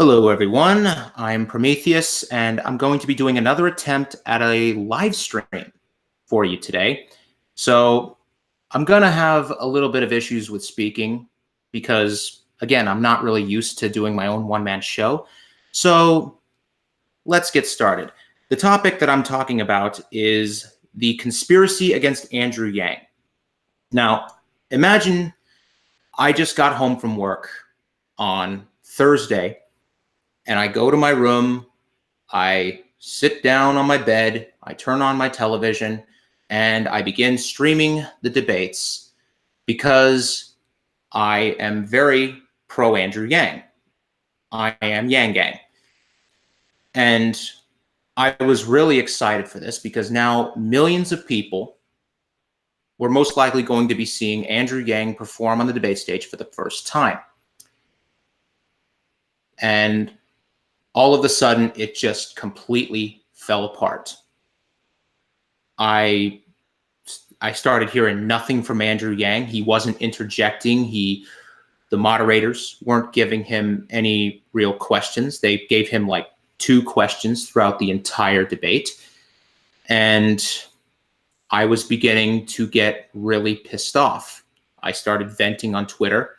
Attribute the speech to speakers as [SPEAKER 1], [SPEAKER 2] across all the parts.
[SPEAKER 1] Hello, everyone. I'm Prometheus, and I'm going to be doing another attempt at a live stream for you today. So I'm going to have a little bit of issues with speaking because, again, I'm not really used to doing my own one-man show. So let's get started. The topic that I'm talking about is the conspiracy against Andrew Yang. Now, imagine I just got home from work on Thursday, and I go to my room, I sit down on my bed, I turn on my television, and I begin streaming the debates because I am very pro Andrew Yang. I am Yang Gang. And I was really excited for this because now millions of people were most likely going to be seeing Andrew Yang perform on the debate stage for the first time. And all of a sudden, it just completely fell apart. I started hearing nothing from Andrew Yang. He wasn't interjecting. The moderators weren't giving him any real questions. They gave him like 2 questions throughout the entire debate. And I was beginning to get really pissed off. I started venting on Twitter.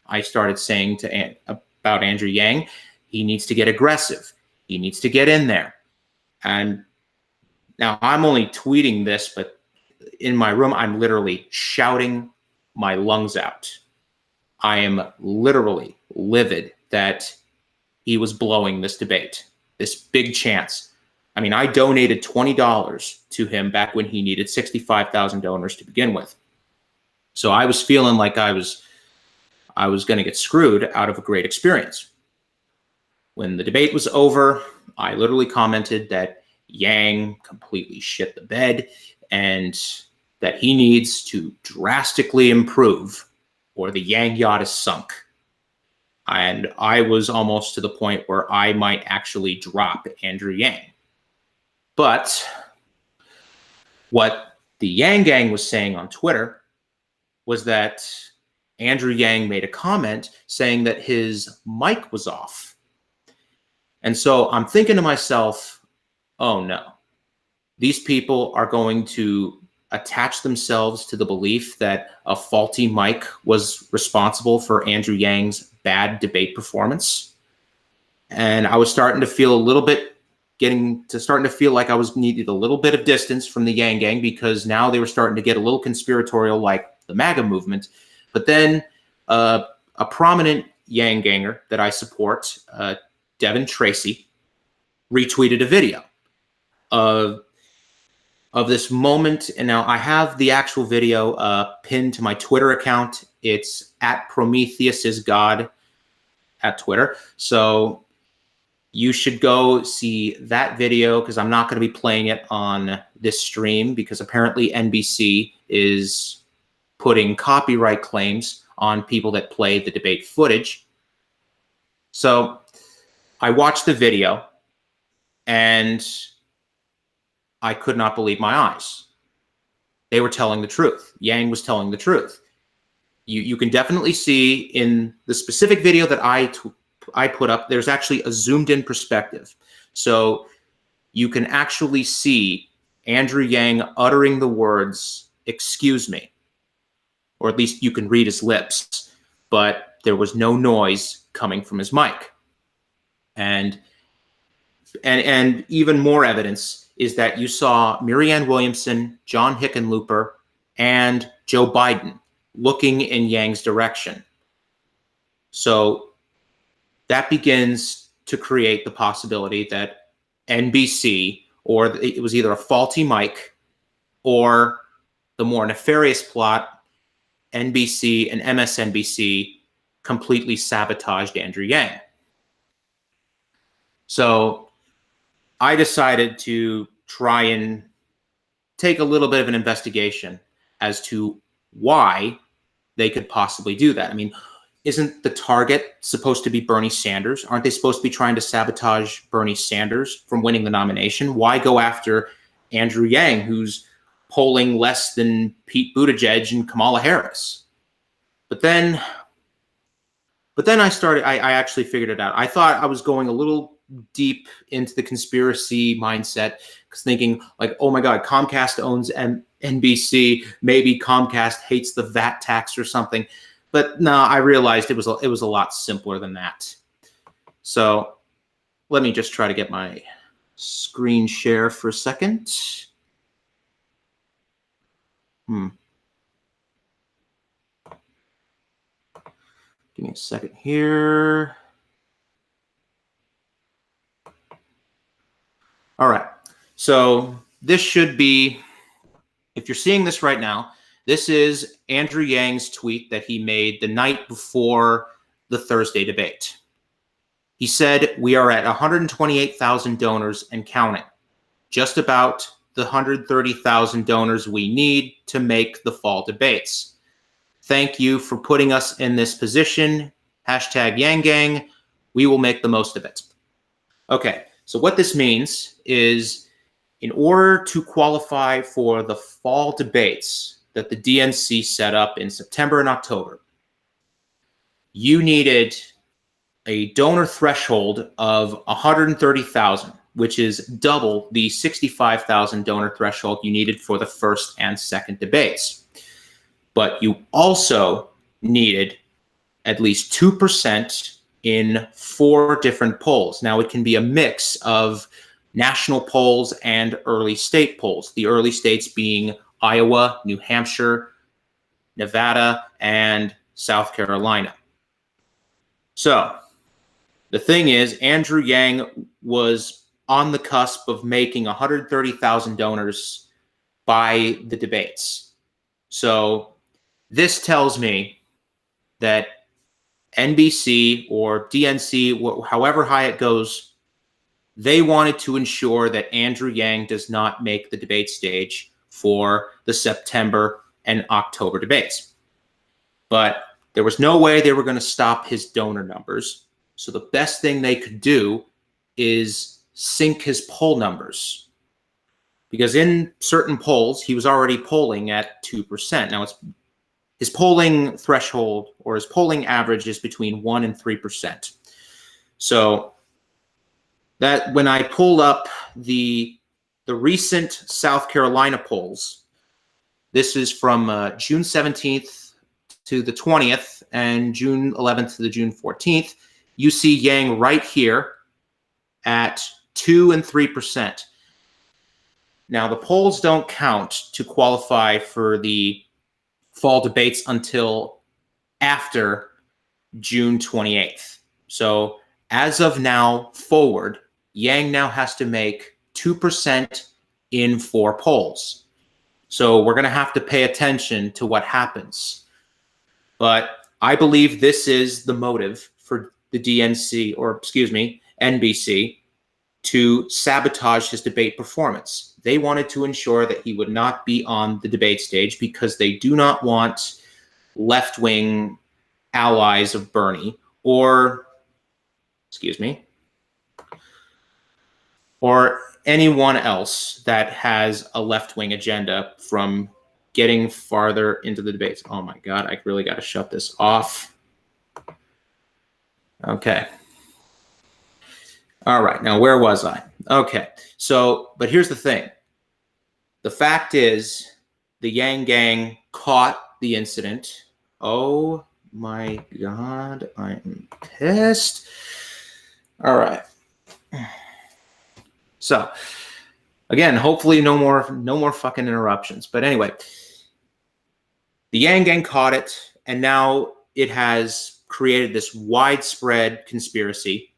[SPEAKER 1] I started saying about Andrew Yang, he needs to get aggressive. He needs to get in there. And now I'm only tweeting this, but in my room, I'm literally shouting my lungs out. I am literally livid that he was blowing this debate, this big chance. I mean, I donated $20 to him back when he needed 65,000 donors to begin with. So I was feeling like I was going to get screwed out of a great experience. When the debate was over, I literally commented that Yang completely shit the bed and that he needs to drastically improve or the Yang yacht is sunk. And I was almost to the point where I might actually drop Andrew Yang. But what the Yang Gang was saying on Twitter was that Andrew Yang made a comment saying that his mic was off. And so I'm thinking to myself, oh no, these people are going to attach themselves to the belief that a faulty mic was responsible for Andrew Yang's bad debate performance. And I was starting to feel like I was needed a little bit of distance from the Yang Gang because now they were starting to get a little conspiratorial like the MAGA movement. But then a prominent Yang Ganger that I support, Devin Tracy, retweeted a video of this moment. And now I have the actual video pinned to my Twitter account. It's at Prometheus is God at Twitter. So you should go see that video because I'm not going to be playing it on this stream because apparently NBC is putting copyright claims on people that play the debate footage. So I watched the video and I could not believe my eyes. They were telling the truth. Yang was telling the truth. You can definitely see in the specific video that I put up, there's actually a zoomed in perspective. So you can actually see Andrew Yang uttering the words, "Excuse me," or at least you can read his lips, but there was no noise coming from his mic. And even more evidence is that you saw Marianne Williamson, John Hickenlooper, and Joe Biden looking in Yang's direction. So that begins to create the possibility that NBC, or it was either a faulty mic or the more nefarious plot, NBC and MSNBC completely sabotaged Andrew Yang. So I decided to try and take a little bit of an investigation as to why they could possibly do that. I mean, isn't the target supposed to be Bernie Sanders? Aren't they supposed to be trying to sabotage Bernie Sanders from winning the nomination? Why go after Andrew Yang, who's polling less than Pete Buttigieg and Kamala Harris? But then But then I actually figured it out. I thought I was going a little deep into the conspiracy mindset, because thinking like, oh my God, Comcast owns NBC. Maybe Comcast hates the VAT tax or something. But no, I realized it was a lot simpler than that. So let me just try to get my screen share for a second. Give me a second here. All right. So this should be, if you're seeing this right now, this is Andrew Yang's tweet that he made the night before the Thursday debate. He said, "We are at 128,000 donors and counting, just about the 130,000 donors we need to make the fall debates. Thank you for putting us in this position. Hashtag Yang Gang. We will make the most of it." Okay, so what this means is, in order to qualify for the fall debates that the DNC set up in September and October, you needed a donor threshold of 130,000, which is double the 65,000 donor threshold you needed for the first and second debates. But you also needed at least 2% in 4 different polls. Now, it can be a mix of national polls and early state polls, the early states being Iowa, New Hampshire, Nevada, and South Carolina. So the thing is, Andrew Yang was on the cusp of making 130,000 donors by the debates. So this tells me that NBC or DNC, however high it goes, they wanted to ensure that Andrew Yang does not make the debate stage for the September and October debates. But there was no way they were going to stop his donor numbers. So the best thing they could do is sync his poll numbers. Because in certain polls, he was already polling at 2%. Now, his polling threshold or his polling average is between 1% and 3%. So that when I pulled up the recent South Carolina polls, this is from June 17th to the 20th and June 11th to the June 14th, you see Yang right here at 2% and 3%. Now, the polls don't count to qualify for the fall debates until after June 28th. So as of now forward, Yang now has to make 2% in 4 polls. So we're going to have to pay attention to what happens. But I believe this is the motive for the DNC, or excuse me, NBC, to sabotage his debate performance. They wanted to ensure that he would not be on the debate stage because they do not want left-wing allies of Bernie or, excuse me, or anyone else that has a left-wing agenda from getting farther into the debates. Oh my God, I really got to shut this off. Okay. All right, now where was I? Okay, so, but here's the thing. The fact is, the Yang Gang caught the incident. Oh my God, I'm pissed. All right. So, again, hopefully no more fucking interruptions. But anyway, the Yang Gang caught it, and now it has created this widespread conspiracy,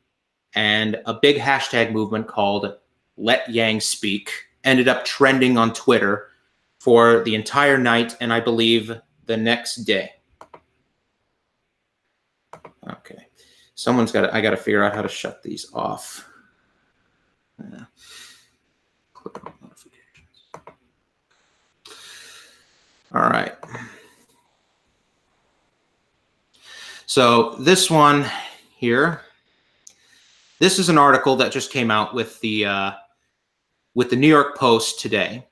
[SPEAKER 1] and a big hashtag movement called Let Yang Speak ended up trending on Twitter for the entire night, and I believe the next day. Okay, I got to figure out how to shut these off. Click on notifications. All right. So this one here, this is an article that just came out with the New York Post today.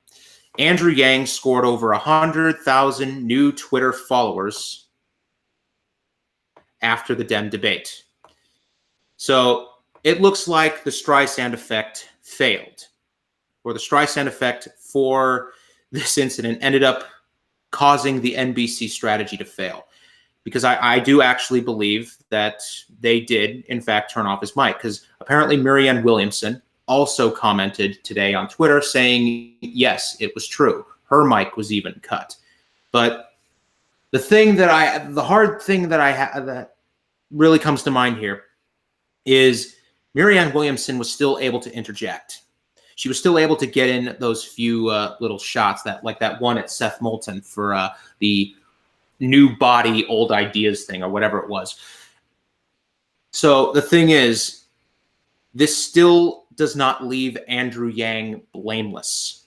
[SPEAKER 1] Andrew Yang scored over 100,000 new Twitter followers after the Dem debate. So it looks like the Streisand effect failed, or the Streisand effect for this incident ended up causing the NBC strategy to fail. Because I do actually believe that they did, in fact, turn off his mic. Because apparently Marianne Williamson also commented today on Twitter saying, yes, it was true. Her mic was even cut. But the hard thing that really comes to mind here is Marianne Williamson was still able to interject. She was still able to get in those few little shots, like that one at Seth Moulton for the new body, old ideas thing, or whatever it was. So the thing is, this still does not leave Andrew Yang blameless,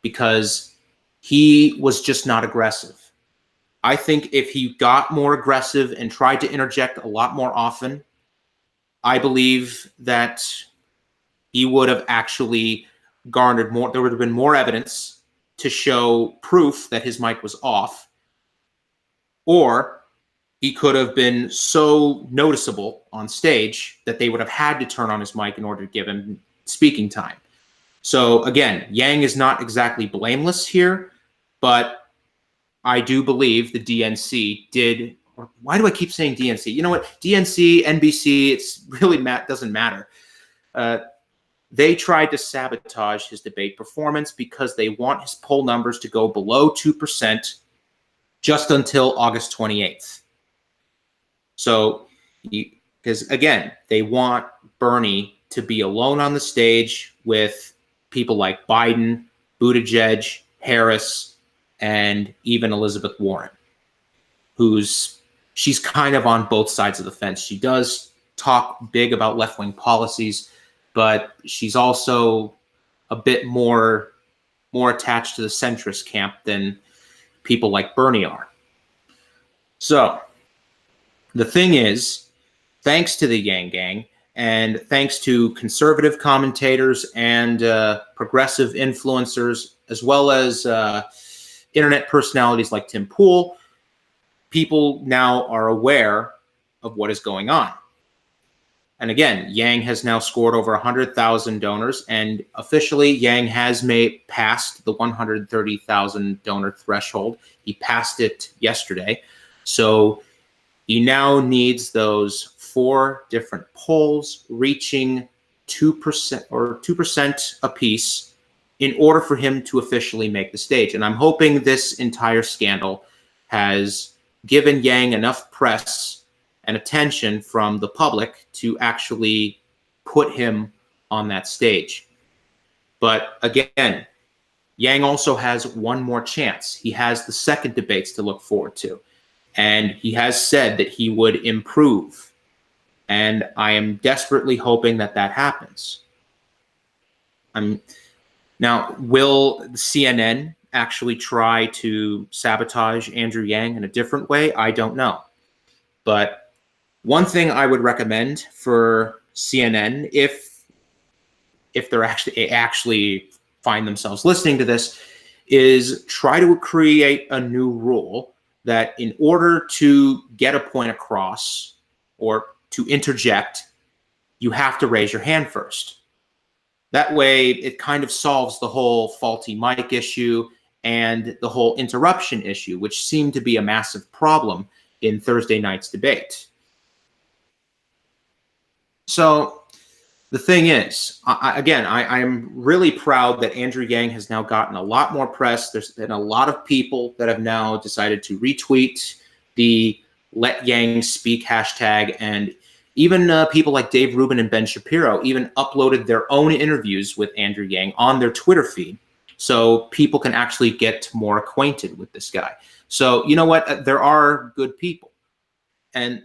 [SPEAKER 1] because he was just not aggressive. I think if he got more aggressive and tried to interject a lot more often, I believe that he would have actually garnered more. There would have been more evidence to show proof that his mic was off, or he could have been so noticeable on stage that they would have had to turn on his mic in order to give him speaking time. So again, Yang is not exactly blameless here, but I do believe the DNC did. Or why do I keep saying DNC? You know what? DNC, NBC, it's really doesn't matter. They tried to sabotage his debate performance because they want his poll numbers to go below 2% just until August 28th. So, because again, they want Bernie to be alone on the stage with people like Biden, Buttigieg, Harris, and even Elizabeth Warren, she's kind of on both sides of the fence. She does talk big about left-wing policies, but she's also a bit more attached to the centrist camp than people like Bernie are. So the thing is, thanks to the Yang Gang, and thanks to conservative commentators and progressive influencers, as well as internet personalities like Tim Pool, people now are aware of what is going on. And again, Yang has now scored over 100,000 donors, and officially Yang has passed the 130,000 donor threshold. He passed it yesterday. So he now needs those 4 different polls reaching 2% or 2% apiece in order for him to officially make the stage. And I'm hoping this entire scandal has given Yang enough press and attention from the public to actually put him on that stage. But again, Yang also has one more chance. He has the second debates to look forward to. And he has said that he would improve. And I am desperately hoping that that happens. Now, will CNN actually try to sabotage Andrew Yang in a different way? I don't know. But one thing I would recommend for CNN, if they're actually find themselves listening to this, is try to create a new rule that in order to get a point across or to interject, you have to raise your hand first. That way, it kind of solves the whole faulty mic issue and the whole interruption issue, which seemed to be a massive problem in Thursday night's debate. So the thing is, I am really proud that Andrew Yang has now gotten a lot more press. There's been a lot of people that have now decided to retweet the Let Yang Speak hashtag, and even people like Dave Rubin and Ben Shapiro even uploaded their own interviews with Andrew Yang on their Twitter feed, so people can actually get more acquainted with this guy. So you know what? There are good people. And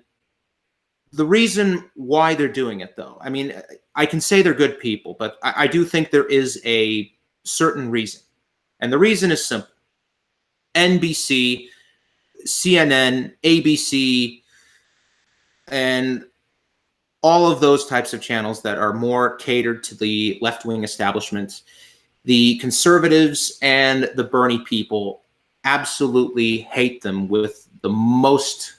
[SPEAKER 1] the reason why they're doing it, though, I mean, I can say they're good people, but I do think there is a certain reason. And the reason is simple. NBC, CNN, ABC, and all of those types of channels that are more catered to the left-wing establishment, the conservatives and the Bernie people absolutely hate them with the most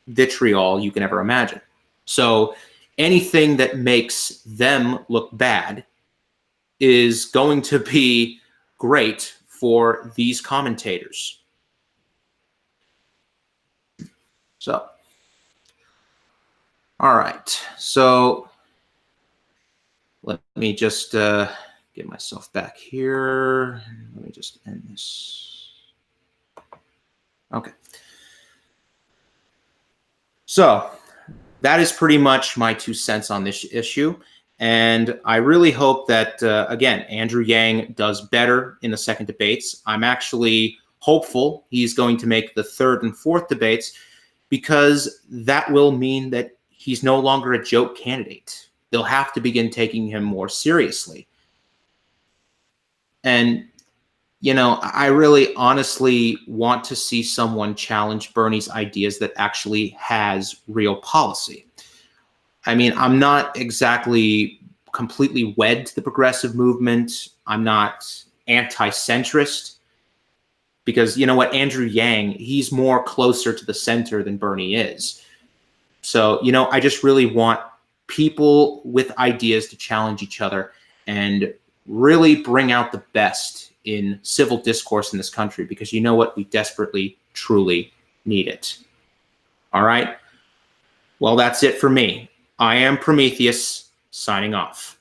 [SPEAKER 1] vitriol you can ever imagine. So anything that makes them look bad is going to be great for these commentators. So, all right. So let me just get myself back here. Let me just end this. Okay. So that is pretty much my 2 cents on this issue. And I really hope that, again, Andrew Yang does better in the second debates. I'm actually hopeful he's going to make the third and fourth debates, because that will mean that he's no longer a joke candidate. They'll have to begin taking him more seriously. And, you know, I really honestly want to see someone challenge Bernie's ideas that actually has real policy. I mean, I'm not exactly completely wed to the progressive movement. I'm not anti-centrist, because you know what, Andrew Yang, he's more closer to the center than Bernie is. So, you know, I just really want people with ideas to challenge each other and really bring out the best in civil discourse in this country, because you know what, we desperately, truly need it. All right. Well, that's it for me. I am Prometheus, signing off.